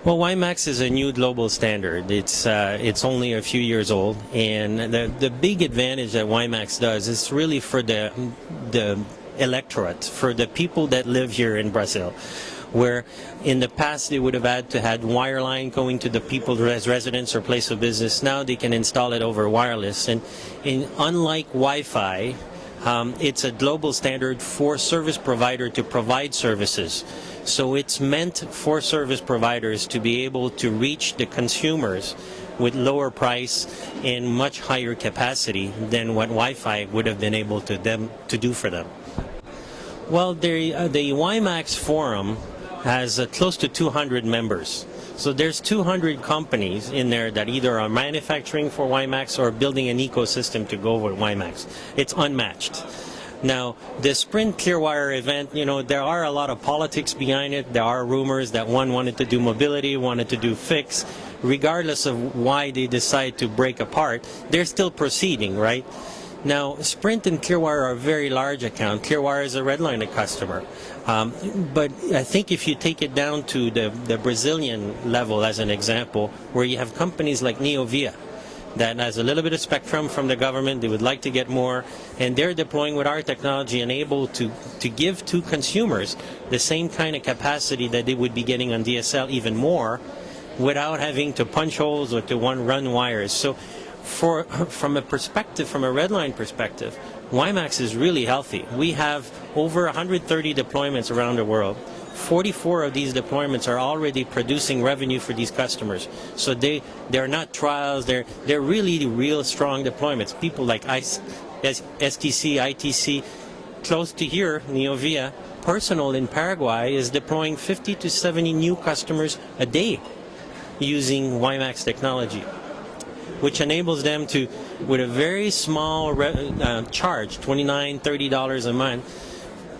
Well, WiMAX is a new global standard. It's only a few years old, and the big advantage that WiMAX does is really for the electorate, for the people that live here in Brazil, where in the past they would have had to had wireline going to the people as residence or place of business. Now they can install it over wireless, and unlike Wi-Fi, it's a global standard for service provider to provide services. So it's meant for service providers to be able to reach the consumers with lower price and much higher capacity than what Wi-Fi would have been able to do for them. Well, the WiMAX forum has close to 200 members. So there's 200 companies in there that either are manufacturing for WiMAX or building an ecosystem to go with WiMAX. It's unmatched. Now, the Sprint Clearwire event, there are a lot of politics behind it. There are rumors that one wanted to do mobility, wanted to do fixed. Regardless of why they decide to break apart, they're still proceeding, right? Now, Sprint and Clearwire are a very large account. Clearwire is a RedLine customer. But I think if you take it down to the Brazilian level as an example, where you have companies like Neovia, that has a little bit of spectrum from the government, they would like to get more, and they're deploying with our technology and able to give to consumers the same kind of capacity that they would be getting on DSL, even more, without having to punch holes or to run wires. So from a RedLine perspective, WiMAX is really healthy. We have over 130 deployments around the world. 44 of these deployments are already producing revenue for these customers. So they're not trials, they're really real strong deployments. People like STC, ITC, close to here, Neovia, Personal in Paraguay is deploying 50 to 70 new customers a day using WiMAX technology, which enables them to, with a very small charge, $29, $30 a month,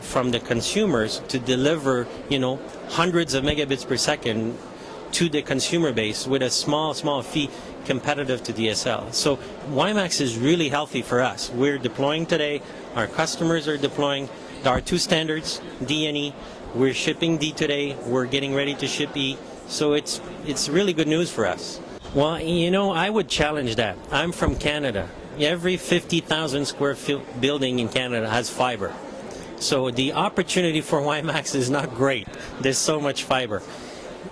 from the consumers to deliver, hundreds of megabits per second to the consumer base with a small fee competitive to DSL. So WiMAX is really healthy for us. We're deploying today. Our customers are deploying. There are two standards, D and E. We're shipping D today. We're getting ready to ship E. So it's really good news for us. Well, I would challenge that. I'm from Canada. Every 50,000 square feet building in Canada has fiber. So the opportunity for WiMAX is not great. There's so much fiber.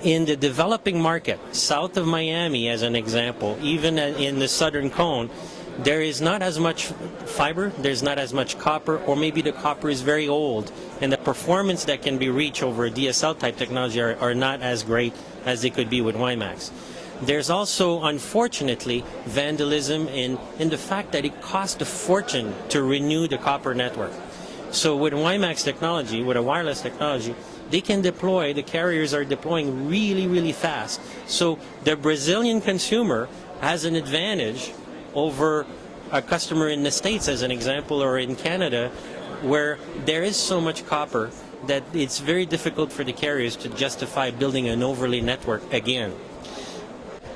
In the developing market, south of Miami as an example, even in the southern cone, there is not as much fiber, there's not as much copper, or maybe the copper is very old, and the performance that can be reached over DSL type technology are not as great as they could be with WiMAX. There's also, unfortunately, vandalism in the fact that it costs a fortune to renew the copper network. So with WiMAX technology, with a wireless technology, they can deploy, the carriers are deploying really, really fast. So the Brazilian consumer has an advantage over a customer in the States, as an example, or in Canada, where there is so much copper that it's very difficult for the carriers to justify building an overlay network again.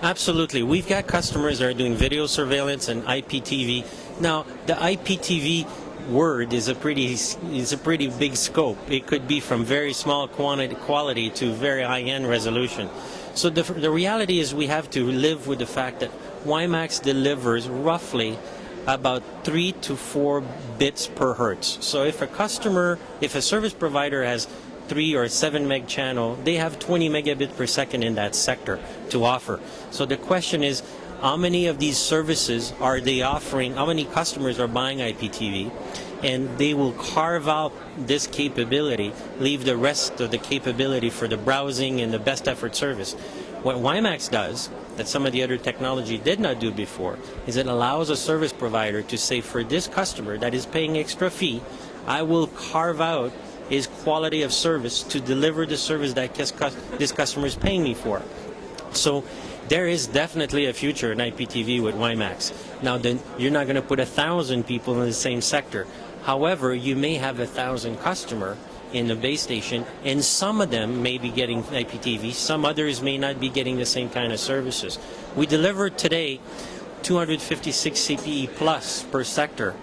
Absolutely. We've got customers that are doing video surveillance and IPTV. Now, the IPTV word is a pretty big scope. It could be from very small quality to very high-end resolution. So the reality is we have to live with the fact that WiMAX delivers roughly about 3 to 4 bits per hertz. So if a service provider has 3 or 7 meg channel, they have 20 megabits per second in that sector to offer. So the question is, how many of these services are they offering? How many customers are buying IPTV? And they will carve out this capability, leave the rest of the capability for the browsing and the best effort service. What WiMAX does, that some of the other technology did not do before, is it allows a service provider to say, for this customer that is paying extra fee, I will carve out his quality of service to deliver the service that this customer is paying me for. So there is definitely a future in IPTV with WiMAX. Now, then you're not going to put 1,000 people in the same sector. However, you may have 1,000 customers in the base station, and some of them may be getting IPTV, some others may not be getting the same kind of services. We deliver today 256 CPE plus per sector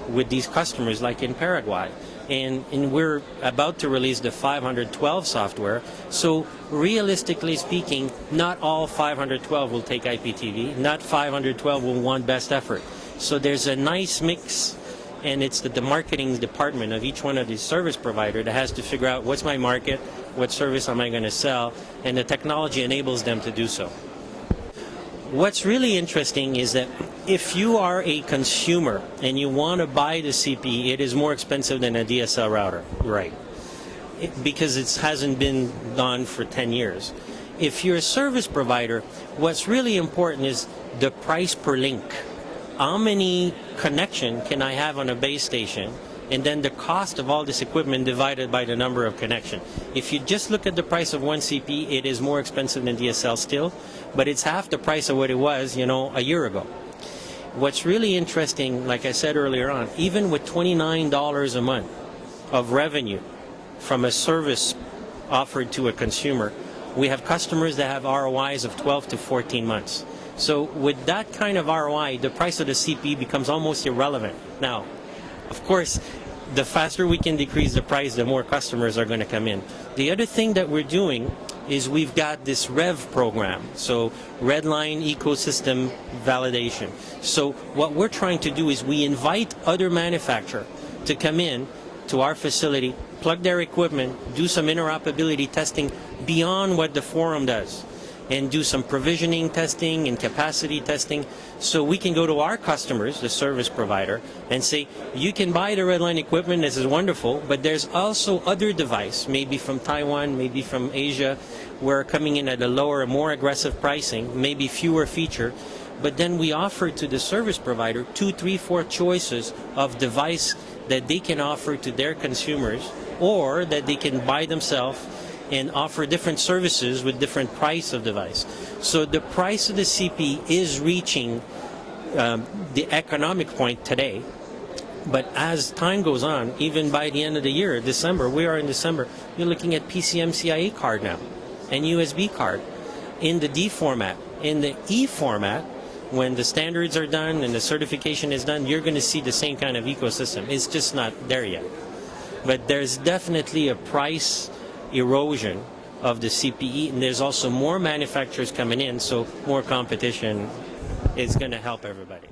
with these customers, like in Paraguay. and we're about to release the 512 software. So realistically speaking, not all 512 will take IPTV, not 512 will want best effort. So there's a nice mix, and it's the marketing department of each one of these service provider that has to figure out what's my market, what service am I going to sell, and the technology enables them to do so. What's really interesting is that if you are a consumer and you want to buy the CPE, it is more expensive than a DSL router, right? Because it hasn't been done for 10 years. If you're a service provider, what's really important is the price per link. How many connection can I have on a base station? And then the cost of all this equipment divided by the number of connection. If you just look at the price of one CP, it is more expensive than DSL still, but it's half the price of what it was, a year ago. What's really interesting, like I said earlier on, even with $29 a month of revenue from a service offered to a consumer, we have customers that have ROIs of 12 to 14 months. So with that kind of ROI, the price of the CP becomes almost irrelevant. Now, of course, the faster we can decrease the price, the more customers are going to come in. The other thing that we're doing is we've got this REV program, so RedLine ecosystem validation. So what we're trying to do is we invite other manufacturers to come in to our facility, plug their equipment, do some interoperability testing beyond what the forum does, and do some provisioning testing and capacity testing, so we can go to our customers, the service provider, and say, you can buy the RedLine equipment, this is wonderful, but there's also other device, maybe from Taiwan, maybe from Asia, where coming in at a lower, more aggressive pricing, maybe fewer feature, but then we offer to the service provider 2, 3, 4 choices of device that they can offer to their consumers, or that they can buy themselves and offer different services with different price of device. So the price of the CP is reaching the economic point today, but as time goes on, even by the end of the year, December, we are in December, you're looking at PCMCIA card now and USB card in the D format. In the E format, when the standards are done and the certification is done, you're going to see the same kind of ecosystem. It's just not there yet. But there's definitely a price erosion of the CPE, and there's also more manufacturers coming in, so more competition is going to help everybody.